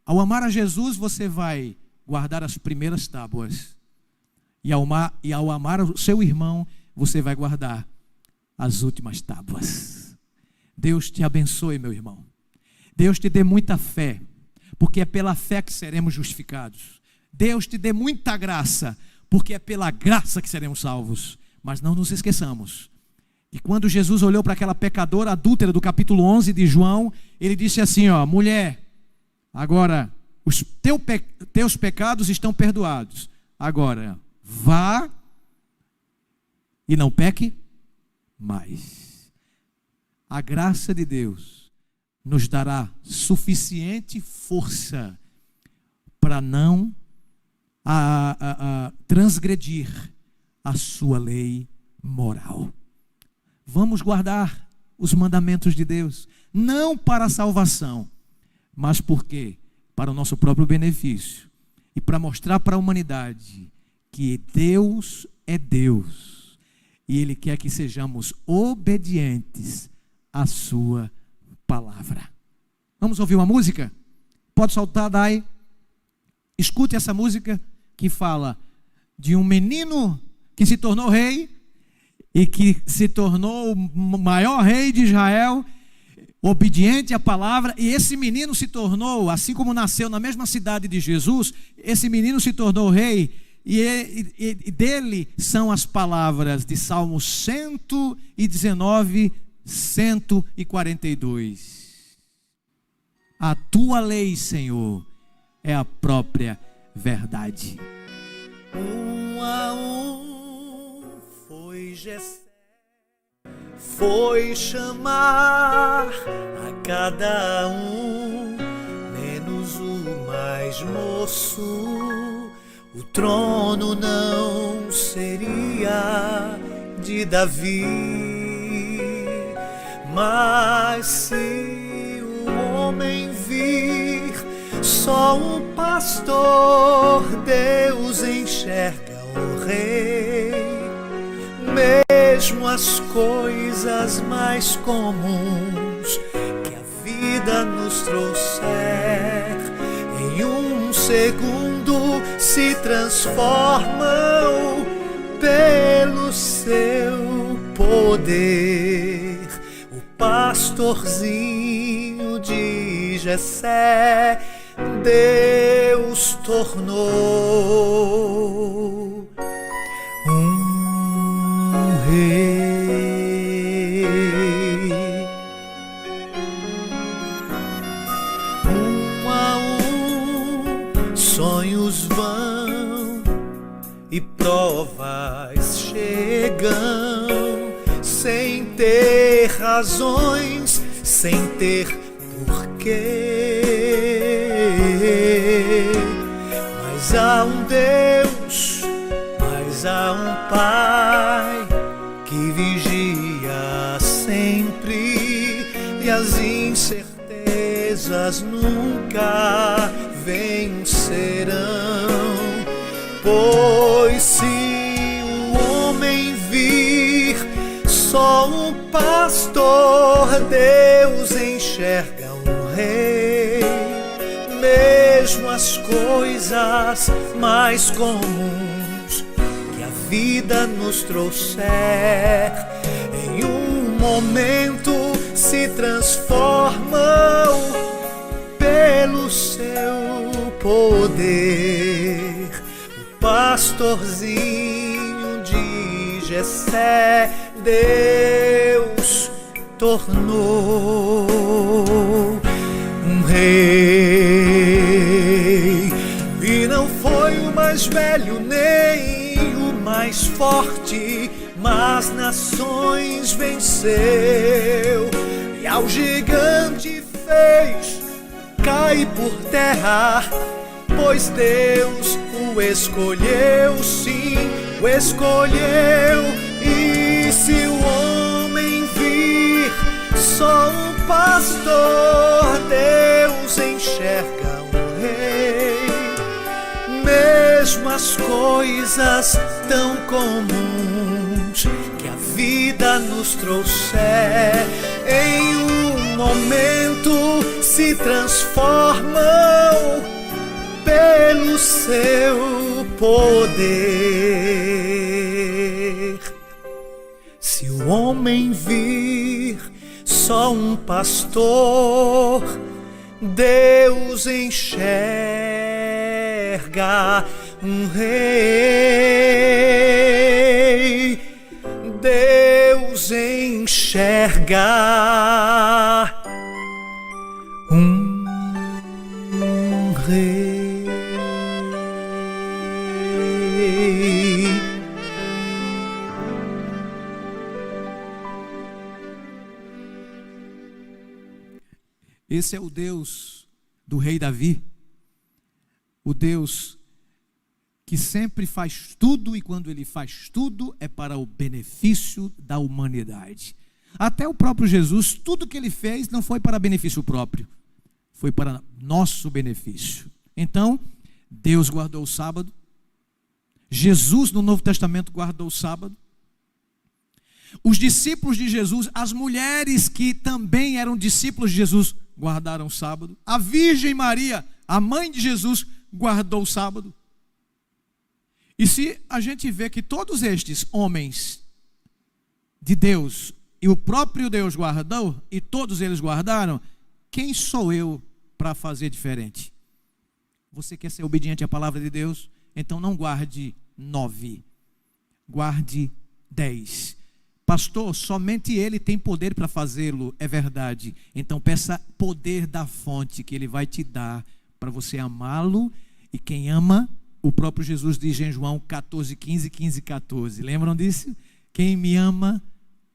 Ao amar a Jesus, você vai guardar as primeiras tábuas. E ao amar o seu irmão, você vai guardar as últimas tábuas. Deus te abençoe, meu irmão. Deus te dê muita fé, porque é pela fé que seremos justificados. Deus te dê muita graça, porque é pela graça que seremos salvos. Mas não nos esqueçamos que quando Jesus olhou para aquela pecadora adúltera do capítulo 11 de João, ele disse assim, mulher, agora os teus pecados estão perdoados. Agora, vá e não peque mais. A graça de Deus nos dará suficiente força para não transgredir a sua lei moral. Vamos guardar os mandamentos de Deus, não para a salvação, mas porque para o nosso próprio benefício e para mostrar para a humanidade que Deus é Deus e Ele quer que sejamos obedientes à sua palavra. Vamos ouvir uma música? Pode soltar, Dai. Escute essa música que fala de um menino que se tornou rei e que se tornou o maior rei de Israel, obediente à palavra, e esse menino se tornou, assim como nasceu na mesma cidade de Jesus, esse menino se tornou rei, e dele são as palavras de Salmo 119, 142. A tua lei, Senhor, é a própria verdade. Um a um foi Jessé, foi chamar a cada um, menos o mais moço. O trono não seria de Davi, mas se o homem vir só um pastor, Deus enxerga o rei. Mesmo as coisas mais comuns que a vida nos trouxer, em um segundo se transformam pelo seu poder. O pastorzinho de Jessé Deus tornou um rei. Um a um sonhos vão e provas chegam, sem ter razões, sem ter porquê. Mas há um Deus, mas há um Pai que vigia sempre, e as incertezas nunca vencerão. Pois se o homem vir só um pastor, Deus enxerga um rei. Mesmo as coisas mais comuns que a vida nos trouxer, em um momento se transformam pelo seu poder. O pastorzinho de Jessé Deus tornou um rei. E não foi o mais velho nem o mais forte, forte, mas nações venceu, e ao gigante fez cair por terra, pois Deus o escolheu, sim, o escolheu. E se o homem vir só um pastor, Deus enxerga um rei. Mesmo as coisas tão comuns que a vida nos trouxer, em um momento se transformam pelo seu poder. Se o homem vir só um pastor, Deus enxerga um rei. Deus enxerga um rei. Esse é o Deus do rei Davi, o Deus que sempre faz tudo, e quando ele faz tudo é para o benefício da humanidade. Até o próprio Jesus, tudo que ele fez não foi para benefício próprio, foi para nosso benefício. Então, Deus guardou o sábado, Jesus no Novo Testamento guardou o sábado, os discípulos de Jesus, as mulheres que também eram discípulos de Jesus, guardaram o sábado. A Virgem Maria, a mãe de Jesus, guardou o sábado. E se a gente vê que todos estes homens de Deus e o próprio Deus guardou, e todos eles guardaram, quem sou eu para fazer diferente? Você quer ser obediente à palavra de Deus? Então não guarde 9, guarde 10. Pastor, somente Ele tem poder para fazê-lo, é verdade. Então peça poder da fonte que Ele vai te dar para você amá-lo. E quem ama, o próprio Jesus diz em João 14:15, 15:14. Lembram disso? Quem me ama,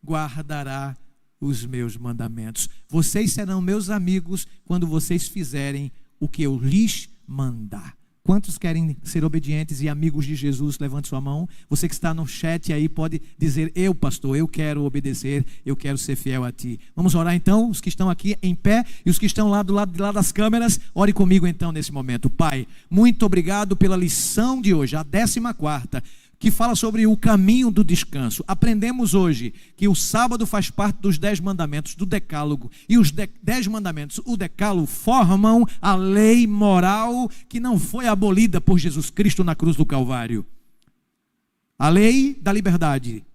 guardará os meus mandamentos. Vocês serão meus amigos quando vocês fizerem o que eu lhes mandar. Quantos querem ser obedientes e amigos de Jesus? Levante sua mão. Você que está no chat aí pode dizer: eu, pastor, eu quero obedecer, eu quero ser fiel a ti. Vamos orar então, os que estão aqui em pé e os que estão lá do lado de lá das câmeras. Ore comigo então nesse momento. Pai, muito obrigado pela lição de hoje, a 14ª, que fala sobre o caminho do descanso. Aprendemos hoje que o sábado faz parte dos 10 mandamentos do decálogo, e os 10 mandamentos, o decálogo, formam a lei moral que não foi abolida por Jesus Cristo na cruz do Calvário. A lei da liberdade,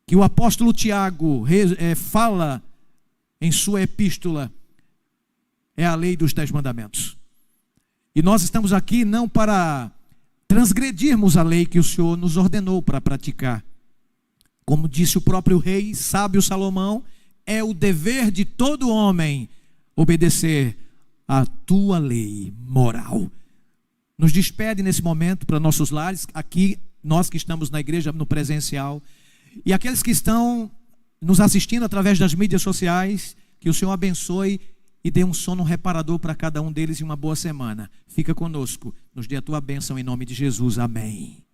que o apóstolo Tiago fala em sua epístola, é a lei dos 10 mandamentos. E nós estamos aqui não para transgredirmos a lei que o Senhor nos ordenou para praticar. Como disse o próprio rei sábio Salomão, é o dever de todo homem obedecer a tua lei moral. Nos despede nesse momento para nossos lares, aqui nós que estamos na igreja no presencial, e aqueles que estão nos assistindo através das mídias sociais, que o Senhor abençoe e dê um sono reparador para cada um deles e uma boa semana. Fica conosco, nos dê a tua bênção em nome de Jesus, amém.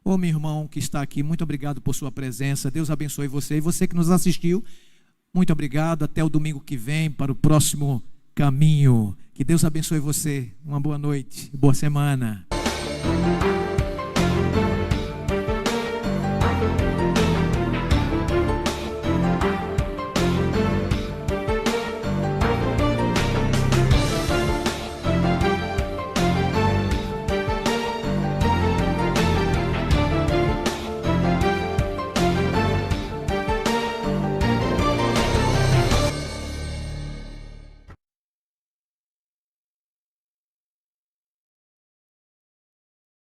Ô meu irmão que está aqui, muito obrigado por sua presença, Deus abençoe você, e você que nos assistiu, muito obrigado, até o domingo que vem para o próximo caminho. Que Deus abençoe você, uma boa noite, boa semana.